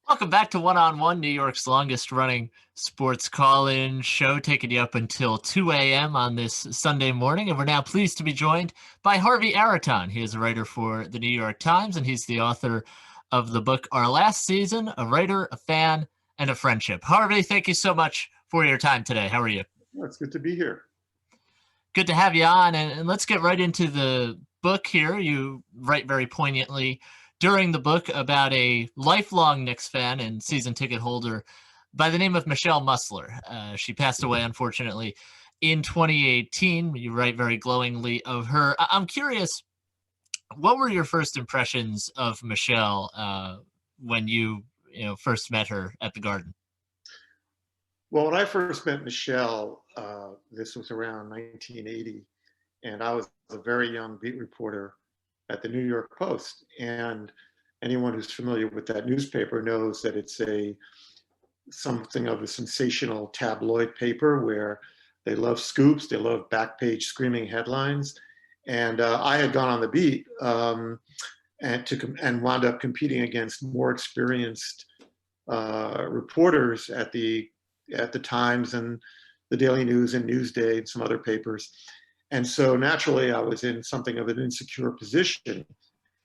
Welcome back to One on One, New York's longest running sports call-in show, taking you up until 2 a.m. on this Sunday morning. And we're now pleased to be joined by Harvey Araton. He is a writer for the New York Times, and he's the author of the book Our Last Season, A Writer, a Fan, and a Friendship. Harvey, thank you so much for your time today. How are you? Well, it's good to be here. Good to have you on, and let's get right into the book here. You write very poignantly during the book about a lifelong Knicks fan and season ticket holder by the name of Michelle Musler. She passed away, unfortunately, in 2018. You write very glowingly of her. I'm curious, what were your first impressions of Michelle when you first met her at the Garden? Well, when I first met Michelle, this was around 1980, and I was a very young beat reporter at the New York Post. And anyone who's familiar with that newspaper knows that it's something of a sensational tabloid paper where they love scoops, they love back page screaming headlines. And I had gone on the beat and wound up competing against more experienced reporters at the Times and the Daily News and Newsday and some other papers. And so naturally, I was in something of an insecure position.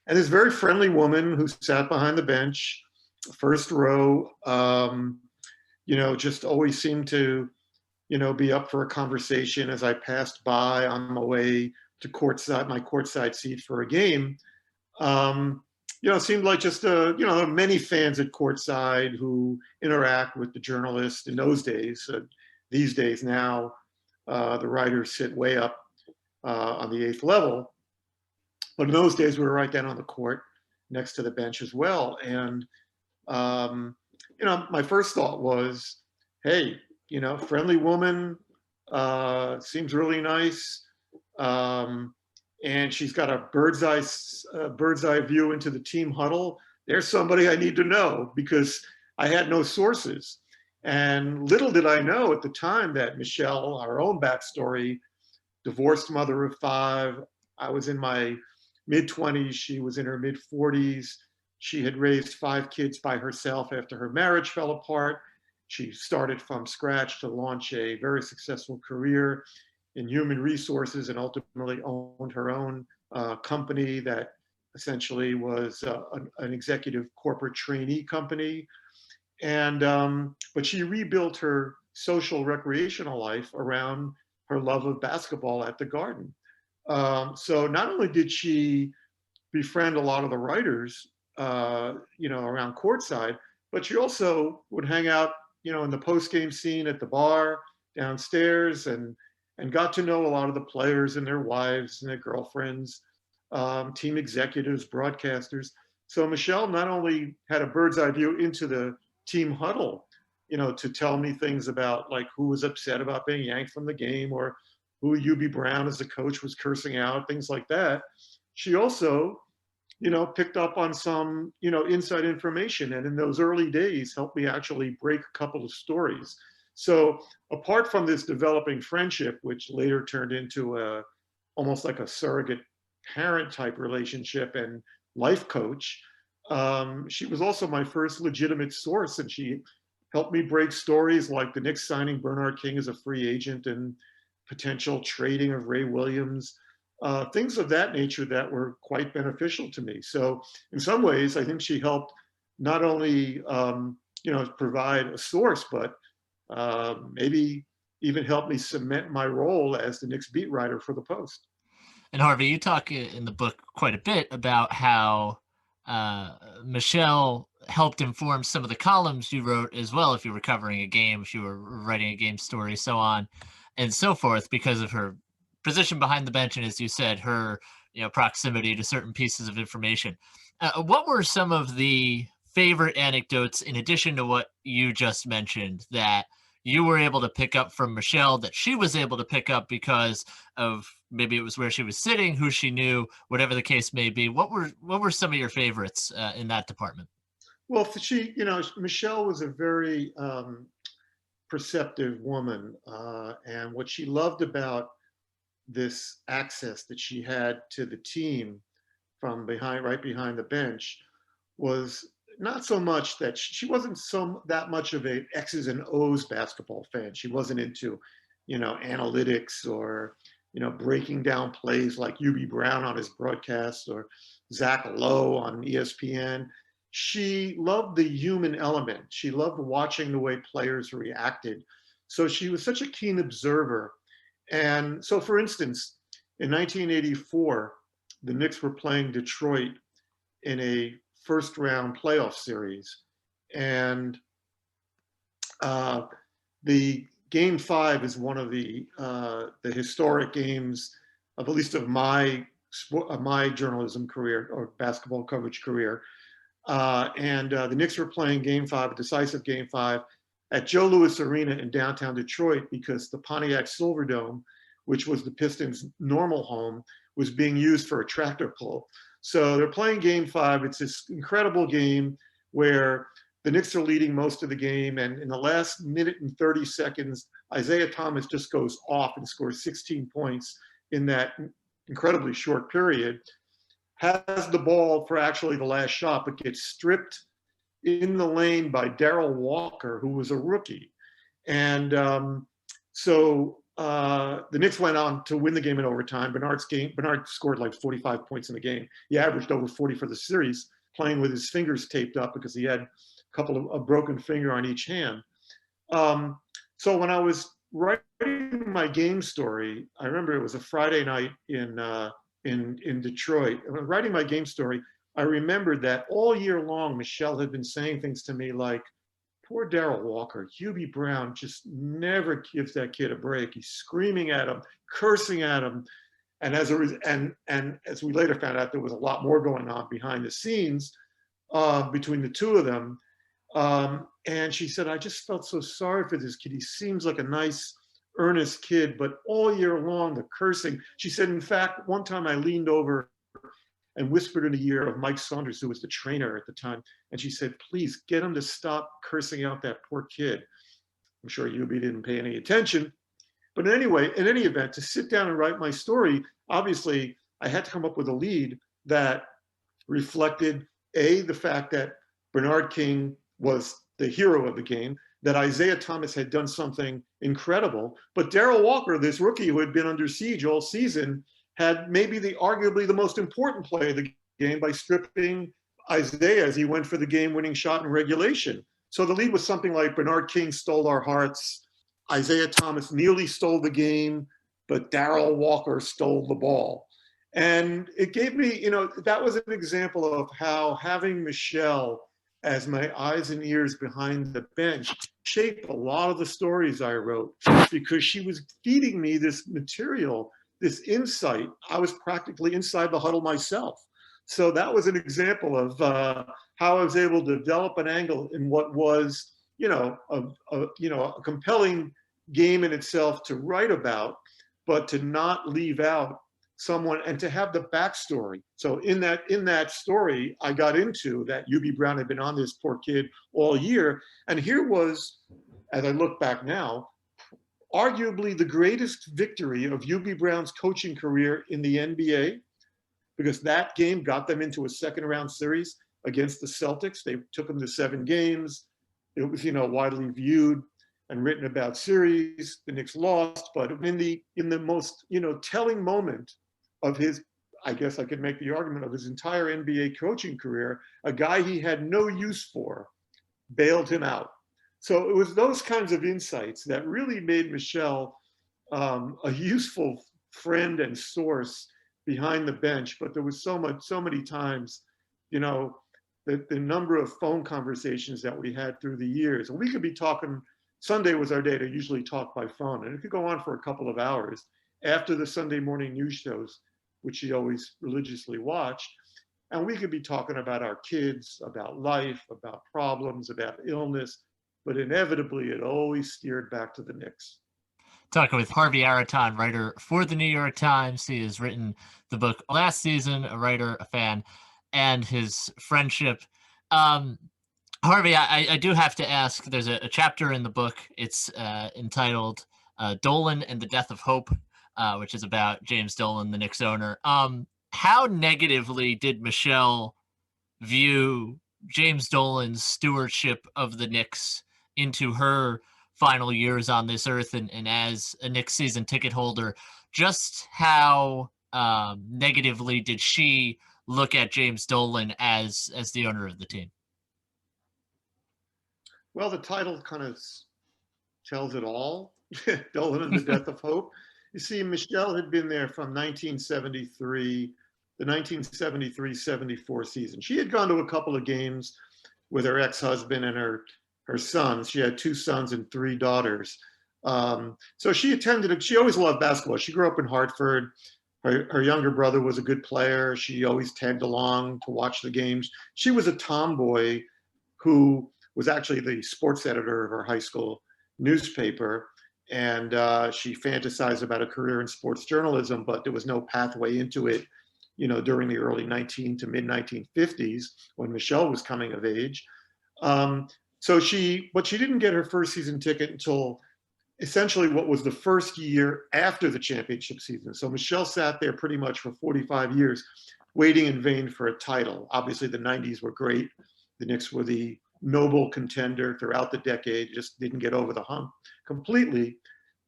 And this very friendly woman who sat behind the bench, first row, just always seemed to, be up for a conversation as I passed by on my way to my courtside seat for a game. It seemed like just, many fans at courtside who interact with the journalists in those days. These days now, the writers sit way up on the 8th level. But in those days, we were right down on the court next to the bench as well. And, my first thought was, hey, friendly woman, seems really nice. And she's got a bird's eye view into the team huddle. There's somebody I need to know, because I had no sources. And little did I know at the time that Michelle, our own backstory, divorced mother of 5. I was in my mid-20s. She was in her mid-40s. She had raised 5 kids by herself after her marriage fell apart. She started from scratch to launch a very successful career in human resources and ultimately owned her own company that essentially was an executive corporate trainee company. And but she rebuilt her social recreational life around her love of basketball at the Garden. So not only did she befriend a lot of the writers, around courtside, but she also would hang out, in the post-game scene at the bar downstairs and got to know a lot of the players and their wives and their girlfriends, team executives, broadcasters. So Michelle not only had a bird's eye view into the team huddle, to tell me things about like who was upset about being yanked from the game or who Hubie Brown as a coach was cursing out, things like that. She also, picked up on some, inside information, and in those early days helped me actually break a couple of stories. So apart from this developing friendship, which later turned into almost like a surrogate parent type relationship and life coach, she was also my first legitimate source, and she helped me break stories like the Knicks signing Bernard King as a free agent and potential trading of Ray Williams, things of that nature that were quite beneficial to me. So in some ways, I think she helped not only provide a source, but maybe even help me cement my role as the Knicks beat writer for the Post. And Harvey, you talk in the book quite a bit about how Michelle helped inform some of the columns you wrote as well. If you were covering a game, if you were writing a game story, so on and so forth, because of her position behind the bench and, as you said, her proximity to certain pieces of information. What were some of the favorite anecdotes, in addition to what you just mentioned, that you were able to pick up from Michelle that she was able to pick up because of maybe it was where she was sitting, who she knew, whatever the case may be? What were some of your favorites in that department? Well, Michelle was a very perceptive woman, and what she loved about this access that she had to the team from right behind the bench was not so much that she wasn't that much of a X's and O's basketball fan. She wasn't into, analytics or, breaking down plays like UB Brown on his broadcast or Zach Lowe on ESPN. She loved the human element. She loved watching the way players reacted. So she was such a keen observer. And so, for instance, in 1984, the Knicks were playing Detroit in a first round playoff series. And the Game 5 is one of the historic games of, at least of my journalism career or basketball coverage career. And the Knicks were playing Game 5, a decisive Game 5, at Joe Louis Arena in downtown Detroit because the Pontiac Silverdome, which was the Pistons' normal home, was being used for a tractor pull. So they're playing Game 5. It's this incredible game where the Knicks are leading most of the game, and in the last minute and 30 seconds, Isaiah Thomas just goes off and scores 16 points in that incredibly short period. Has the ball for actually the last shot, but gets stripped in the lane by Darrell Walker, who was a rookie. And so the Knicks went on to win the game in overtime. Bernard scored like 45 points in the game. He averaged over 40 for the series, playing with his fingers taped up because he had a couple of a broken finger on each hand. So when I was writing my game story, I remember it was a Friday night in Detroit. And when writing my game story, I remembered that all year long, Michelle had been saying things to me like, poor Darrell Walker, Hubie Brown just never gives that kid a break. He's screaming at him, cursing at him. And as we later found out, there was a lot more going on behind the scenes between the two of them. And she said, I just felt so sorry for this kid. He seems like a nice, earnest kid, but all year long, the cursing. She said, in fact, one time I leaned over and whispered in the ear of Mike Saunders, who was the trainer at the time. And she said, please get him to stop cursing out that poor kid. I'm sure UB didn't pay any attention. But anyway, in any event, to sit down and write my story, obviously I had to come up with a lead that reflected, the fact that Bernard King was the hero of the game, that Isaiah Thomas had done something incredible, but Darrell Walker, this rookie who had been under siege all season, had maybe arguably the most important play of the game by stripping Isaiah as he went for the game-winning shot in regulation. So the lead was something like Bernard King stole our hearts, Isaiah Thomas nearly stole the game, but Darrell Walker stole the ball. And it gave me, that was an example of how having Michelle as my eyes and ears behind the bench shaped a lot of the stories I wrote, because she was feeding me this material, this insight. I was practically inside the huddle myself. So that was an example of how I was able to develop an angle in what was, a compelling game in itself to write about, but to not leave out someone and to have the backstory. So in that story, I got into that UB Brown had been on this poor kid all year. And here was, as I look back now, arguably the greatest victory of UB Brown's coaching career in the NBA, because that game got them into a second round series against the Celtics. They took them to 7 games. It was, widely viewed and written about series. The Knicks lost, but in the most, telling moment of his, I guess I could make the argument, of his entire NBA coaching career, a guy he had no use for bailed him out. So it was those kinds of insights that really made Michelle a useful friend and source behind the bench. But there was so many times, the number of phone conversations that we had through the years. And we could be talking, Sunday was our day to usually talk by phone, and it could go on for a couple of hours after the Sunday morning news shows, which she always religiously watched. And we could be talking about our kids, about life, about problems, about illness, but inevitably it always steered back to the Knicks. Talking with Harvey Araton, writer for the New York Times. He has written the book Last Season, a writer, a fan, and his friendship. Harvey, I do have to ask, there's a chapter in the book. It's entitled Dolan and the Death of Hope, which is about James Dolan, the Knicks owner. How negatively did Michelle view James Dolan's stewardship of the Knicks into her final years on this earth, and as a Knicks season ticket holder, just how negatively did she look at James Dolan as the owner of the team? Well, the title kind of tells it all. Dolan and the Death of Hope. You see, Michelle had been there from 1973, the 1973-74 season. She had gone to a couple of games with her ex-husband and her sons. She had 2 sons and 3 daughters. So she attended, she always loved basketball. She grew up in Hartford. Her younger brother was a good player. She always tagged along to watch the games. She was a tomboy who was actually the sports editor of her high school newspaper. And she fantasized about a career in sports journalism, but there was no pathway into it, you know, during the early to mid 1950s when Michelle was coming of age. But she didn't get her first season ticket until essentially what was the first year after the championship season. So Michelle sat there pretty much for 45 years, waiting in vain for a title. Obviously, the 90s were great. The Knicks were the noble contender throughout the decade, just didn't get over the hump completely.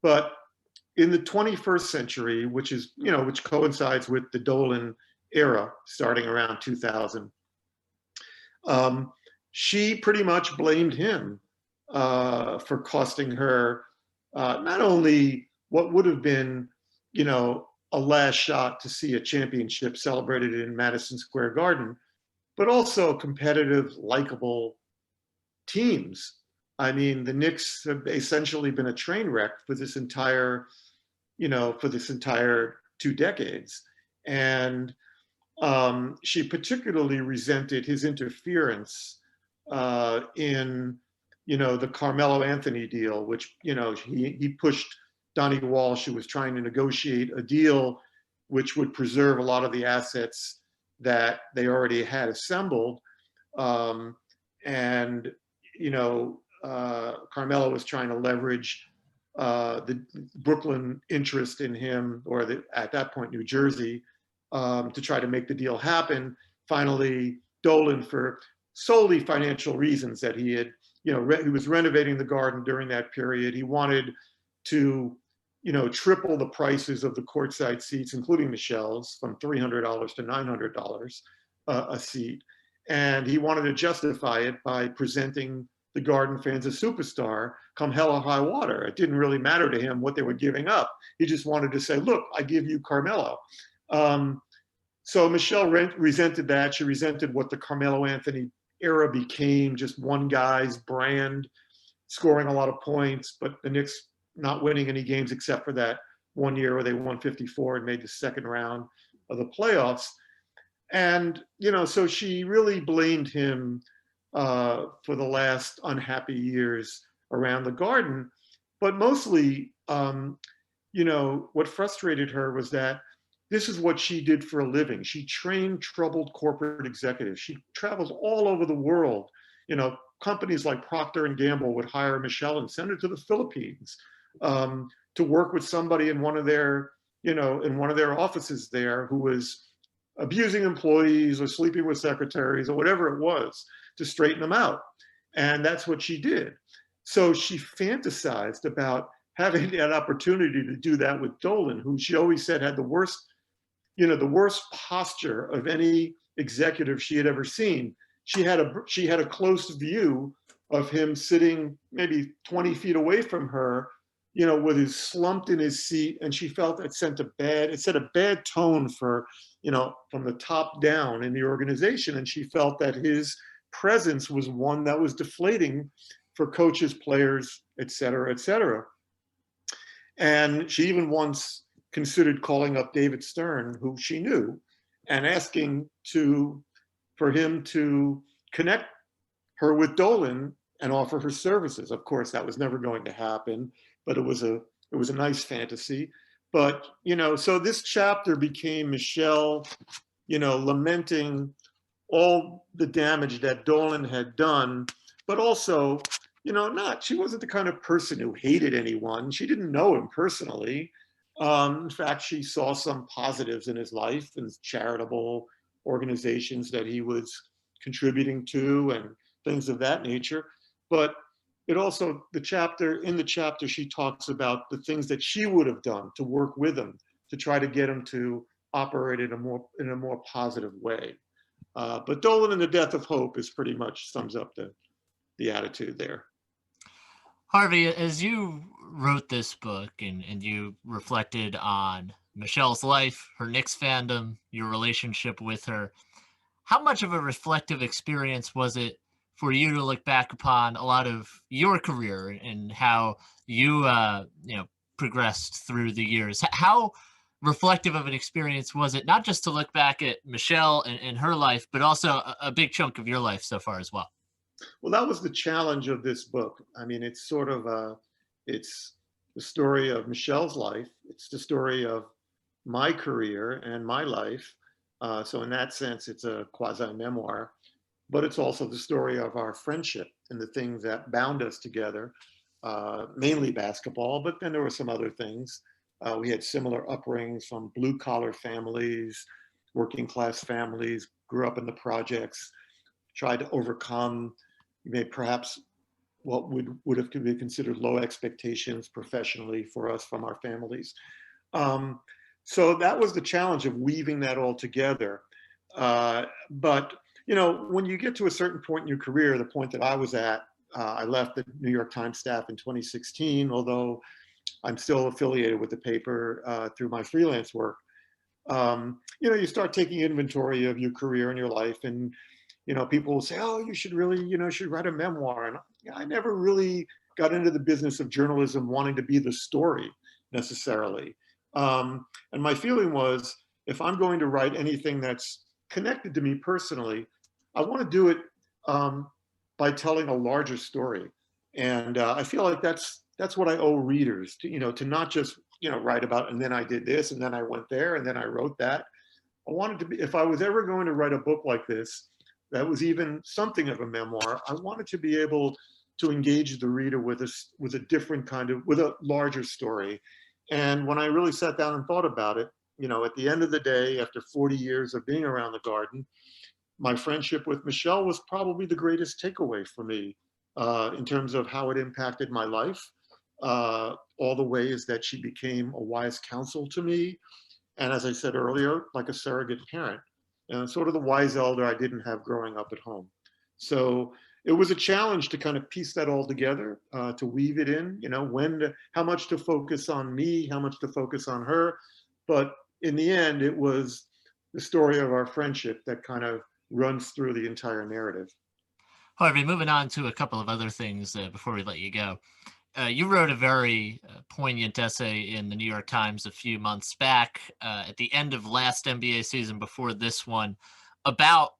But in the 21st century, which coincides with the Dolan era, starting around 2000, she pretty much blamed him for costing her not only what would have been, you know, a last shot to see a championship celebrated in Madison Square Garden, but also competitive, likable teams. I mean, the Knicks have essentially been a train wreck for this entire 2 decades. And she particularly resented his interference in, you know, the Carmelo Anthony deal, which, you know, he pushed Donnie Walsh, who was trying to negotiate a deal which would preserve a lot of the assets that they already had assembled. And, you know, Carmelo was trying to leverage the Brooklyn interest in him, or at that point, New Jersey, to try to make the deal happen. Finally, Dolan, for solely financial reasons that he had, you know, he was renovating the Garden during that period. He wanted to, you know, triple the prices of the courtside seats, including Michelle's, from $300 to $900 a seat. And he wanted to justify it by presenting the Garden fans a superstar come hell or high water. It didn't really matter to him what they were giving up. He just wanted to say, look, I give you Carmelo. So Michelle resented that. She resented what the Carmelo Anthony era became, just one guy's brand, scoring a lot of points, but the Knicks not winning any games except for that one year where they won 54 and made the second round of the playoffs. And, you know, so she really blamed him for the last unhappy years around the Garden. But mostly, you know, what frustrated her was that this is what she did for a living. She trained troubled corporate executives. She traveled all over the world. You know, companies like Procter and Gamble would hire Michelle and send her to the Philippines to work with somebody in one of their, you know, in one of their offices there who was abusing employees or sleeping with secretaries or whatever it was, to straighten them out. And that's what she did. So she fantasized about having that opportunity to do that with Dolan, who she always said had the worst, you know, the worst posture of any executive she had ever seen. She had a close view of him sitting maybe 20 feet away from her, you know, with his slumped in his seat, and she felt it set a bad tone for, you know, from the top down in the organization. And she felt that his presence was one that was deflating for coaches, players, et cetera, et cetera. And she even once considered calling up David Stern, who she knew, and asking for him to connect her with Dolan and offer her services. Of course, that was never going to happen, but it was a nice fantasy. But, you know, so this chapter became Michelle, you know, lamenting all the damage that Dolan had done, but also, you know, she wasn't the kind of person who hated anyone. She didn't know him personally. In fact, she saw some positives in his life and charitable organizations that he was contributing to and things of that nature. But it also, in the chapter, she talks about the things that she would have done to work with him to try to get him to operate in a more positive way. But Dolan and the Death of Hope is pretty much sums up the attitude there. Harvey, as you wrote this book and you reflected on Michelle's life, her Knicks fandom, your relationship with her, how much of a reflective experience was it for you to look back upon a lot of your career and how you, progressed through the years? How reflective of an experience was it, not just to look back at Michelle and her life, but also a big chunk of your life so far as well? Well, that was the challenge of this book. I mean, it's sort of it's the story of Michelle's life. It's the story of my career and my life. So in that sense, it's a quasi-memoir, but it's also the story of our friendship and the things that bound us together, mainly basketball, but then there were some other things. We had similar upbringings from blue-collar families, working-class families, grew up in the projects, tried to overcome perhaps what would have been considered low expectations professionally for us from our families. So that was the challenge of weaving that all together. But when you get to a certain point in your career, the point that I was at, I left the New York Times staff in 2016, although I'm still affiliated with the paper through my freelance work. You start taking inventory of your career and your life, and people will say, "Oh, you should really, should write a memoir." And I never really got into the business of journalism wanting to be the story necessarily. And my feeling was, if I'm going to write anything that's connected to me personally, I want to do it by telling a larger story. And I feel like that's what I owe readers to not just write about, and then I did this, and then I went there, and then I wrote that. I wanted to be, if I was ever going to write a book like this, that was even something of a memoir, I wanted to be able to engage the reader with a different with a larger story. And when I really sat down and thought about it, at the end of the day, after 40 years of being around the Garden, my friendship with Michelle was probably the greatest takeaway for me in terms of how it impacted my life, all the ways that she became a wise counsel to me. And as I said earlier, like a surrogate parent, and sort of the wise elder I didn't have growing up at home. So it was a challenge to kind of piece that all together, to weave it in, how much to focus on me, how much to focus on her. But in the end, it was the story of our friendship that kind of runs through the entire narrative. Harvey, moving on to a couple of other things before we let you go. You wrote a very poignant essay in the New York Times a few months back at the end of last NBA season before this one about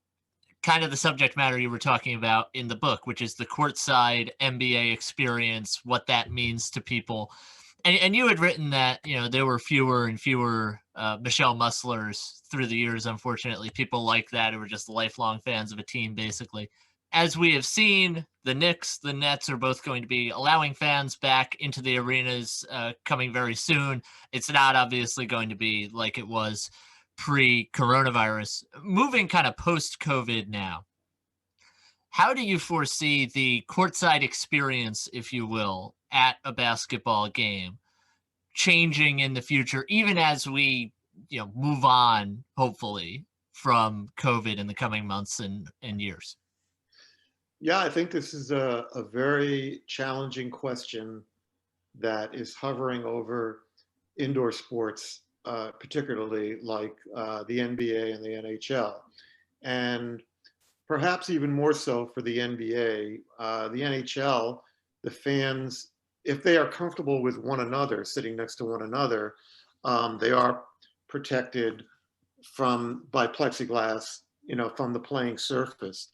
kind of the subject matter you were talking about in the book, which is the courtside NBA experience, what that means to people. And you had written that, there were fewer and fewer Michelle Muslers through the years, unfortunately, people like that who were just lifelong fans of a team, basically. As we have seen, the Knicks, the Nets are both going to be allowing fans back into the arenas coming very soon. It's not obviously going to be like it was pre-coronavirus. Moving kind of post-COVID now, how do you foresee the courtside experience, if you will, at a basketball game changing in the future, even as we move on, hopefully, from COVID in the coming months and years? Yeah, I think this is a very challenging question that is hovering over indoor sports, particularly like the NBA and the NHL. And perhaps even more so for the NBA. The NHL, the fans, if they are comfortable with one another, sitting next to one another, they are protected by plexiglass, from the playing surface.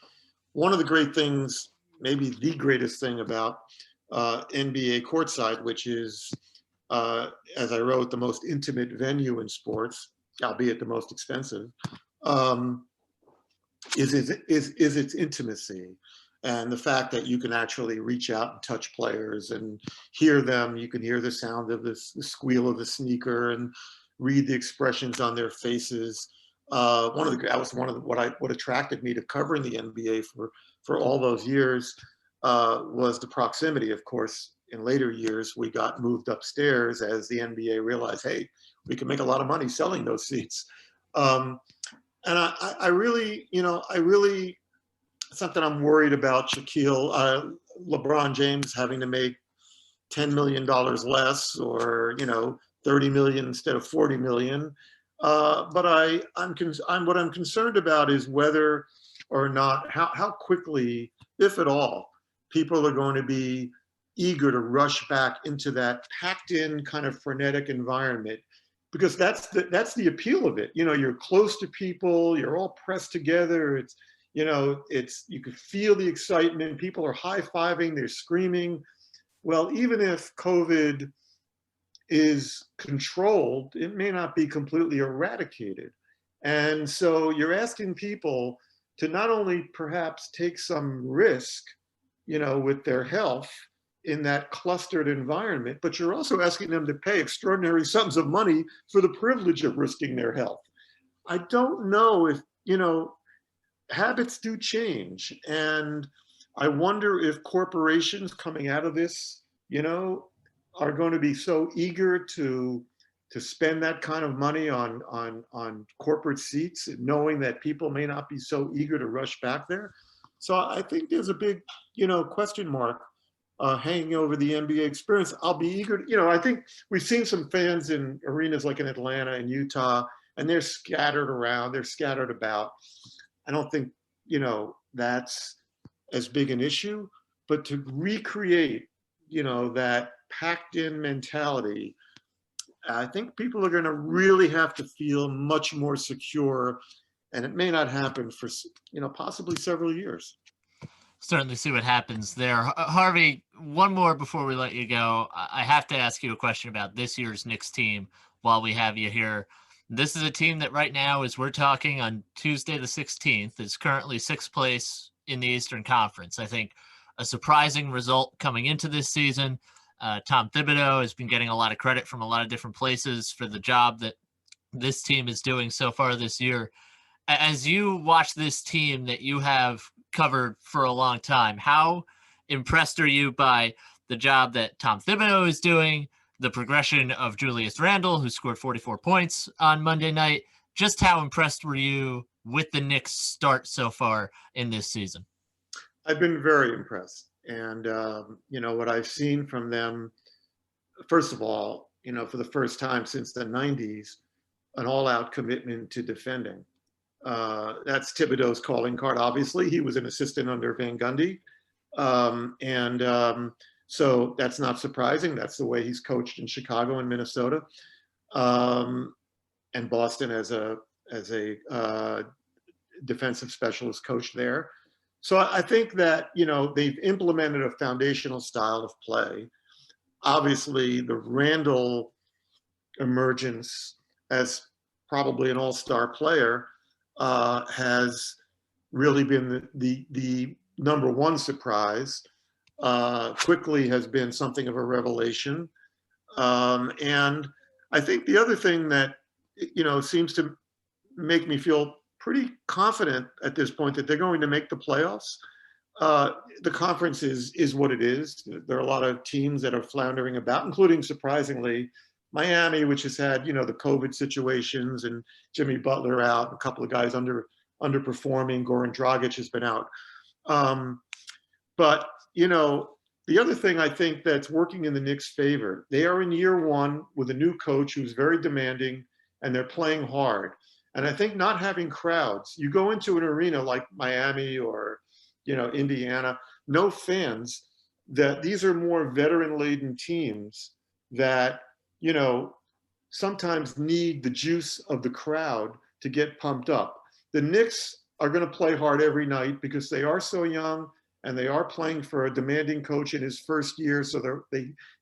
One of the great things, maybe the greatest thing about NBA courtside, which is, as I wrote, the most intimate venue in sports, albeit the most expensive, is its intimacy, and the fact that you can actually reach out and touch players and hear them. You can hear the sound of the squeal of the sneaker and read the expressions on their faces. That was one of what attracted me to covering the NBA for all those years, was the proximity. Of course, in later years, we got moved upstairs as the NBA realized, hey, we can make a lot of money selling those seats. And I really, it's not that I'm worried about LeBron James having to make $10 million less, or 30 million instead of 40 million. But what I'm concerned about is whether or not, how quickly, if at all, people are going to be eager to rush back into that packed in kind of frenetic environment, because that's the appeal of it. You're close to people, you're all pressed together. You can feel the excitement. People are high-fiving, they're screaming. Well, even if COVID is controlled, it may not be completely eradicated. And so you're asking people to not only perhaps take some risk, with their health in that clustered environment, but you're also asking them to pay extraordinary sums of money for the privilege of risking their health. I don't know if, habits do change. And I wonder if corporations coming out of this, are going to be so eager to spend that kind of money on corporate seats, knowing that people may not be so eager to rush back there. So I think there's a big, question mark hanging over the NBA experience. I'll be eager to, I think we've seen some fans in arenas like in Atlanta and Utah, and they're scattered around, they're scattered about. I don't think, that's as big an issue, but to recreate, that packed in mentality, I think people are going to really have to feel much more secure, and it may not happen for, possibly several years. Certainly see what happens there. Harvey, one more before we let you go. I have to ask you a question about this year's Knicks team while we have you here. This is a team that right now, as we're talking on Tuesday the 16th, is currently sixth place in the Eastern Conference. I think a surprising result coming into this season. Tom Thibodeau has been getting a lot of credit from a lot of different places for the job that this team is doing so far this year. As you watch this team that you have covered for a long time, how impressed are you by the job that Tom Thibodeau is doing, the progression of Julius Randle, who scored 44 points on Monday night? Just how impressed were you with the Knicks' start so far in this season? I've been very impressed. And, what I've seen from them, first of all, for the first time since the 90s, an all-out commitment to defending. That's Thibodeau's calling card, obviously. He was an assistant under Van Gundy. So that's not surprising. That's the way he's coached in Chicago and Minnesota, and Boston as a defensive specialist coach there. So I think that, they've implemented a foundational style of play. Obviously, the Randle emergence as probably an all-star player has really been the number one surprise. Quickly has been something of a revelation. And I think the other thing that, seems to make me feel pretty confident at this point that they're going to make the playoffs. The conference is what it is. There are a lot of teams that are floundering about, including, surprisingly, Miami, which has had, the COVID situations and Jimmy Butler out, a couple of guys underperforming. Goran Dragic has been out. But, the other thing I think that's working in the Knicks' favor, they are in year one with a new coach who's very demanding, and they're playing hard. And I think not having crowds, you go into an arena like Miami or, Indiana, no fans, that these are more veteran-laden teams that, sometimes need the juice of the crowd to get pumped up. The Knicks are going to play hard every night because they are so young, and they are playing for a demanding coach in his first year. So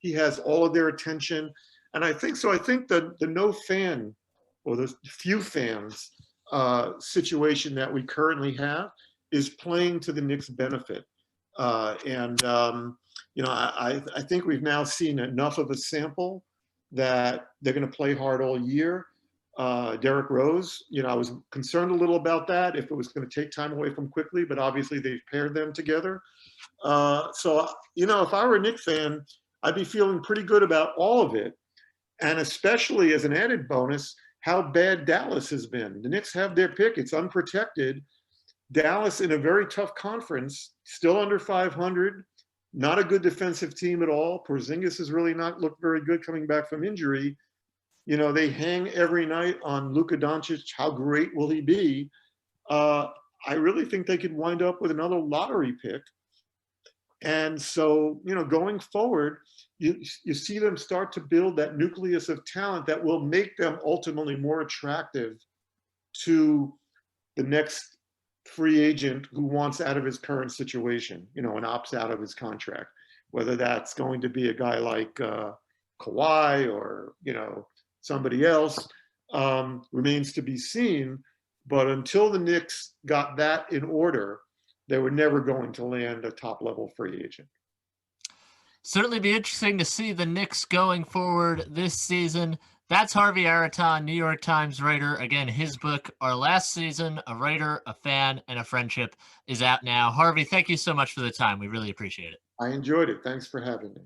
he has all of their attention. And I think that the no fan, or the few fans situation that we currently have is playing to the Knicks' benefit. I think we've now seen enough of a sample that they're going to play hard all year. Derrick Rose, I was concerned a little about that, if it was going to take time away from quickly, but obviously they've paired them together. So, if I were a Knicks fan, I'd be feeling pretty good about all of it. And especially as an added bonus, how bad Dallas has been. The Knicks have their pick. It's unprotected. Dallas in a very tough conference, still under 500, not a good defensive team at all. Porzingis has really not looked very good coming back from injury. They hang every night on Luka Doncic. How great will he be? I really think they could wind up with another lottery pick. And so, going forward, you see them start to build that nucleus of talent that will make them ultimately more attractive to the next free agent who wants out of his current situation, and opts out of his contract, whether that's going to be a guy like Kawhi or, somebody else, remains to be seen. But until the Knicks got that in order, they were never going to land a top-level free agent. Certainly be interesting to see the Knicks going forward this season. That's Harvey Araton, New York Times writer. Again, his book, Our Last Season, A Writer, a Fan, and a Friendship, is out now. Harvey, thank you so much for the time. We really appreciate it. I enjoyed it. Thanks for having me.